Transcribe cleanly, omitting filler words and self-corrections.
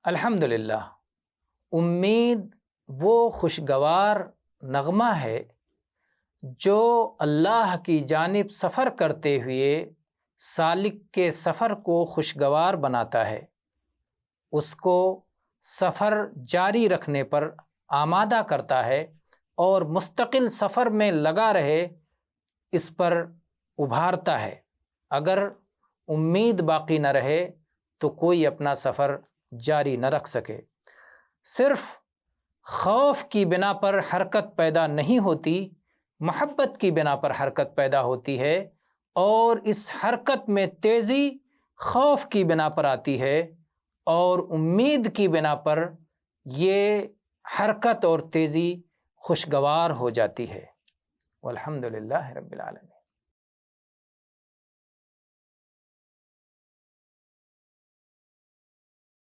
الحمدللہ، امید وہ خوشگوار نغمہ ہے جو اللہ کی جانب سفر کرتے ہوئے سالک کے سفر کو خوشگوار بناتا ہے، اس کو سفر جاری رکھنے پر آمادہ کرتا ہے اور مستقل سفر میں لگا رہے اس پر ابھارتا ہے۔ اگر امید باقی نہ رہے تو کوئی اپنا سفر جاری نہ رکھ سکے۔ صرف خوف کی بنا پر حرکت پیدا نہیں ہوتی، محبت کی بنا پر حرکت پیدا ہوتی ہے، اور اس حرکت میں تیزی خوف کی بنا پر آتی ہے اور امید کی بنا پر یہ حرکت اور تیزی خوشگوار ہو جاتی ہے۔ والحمدللہ رب العالمین۔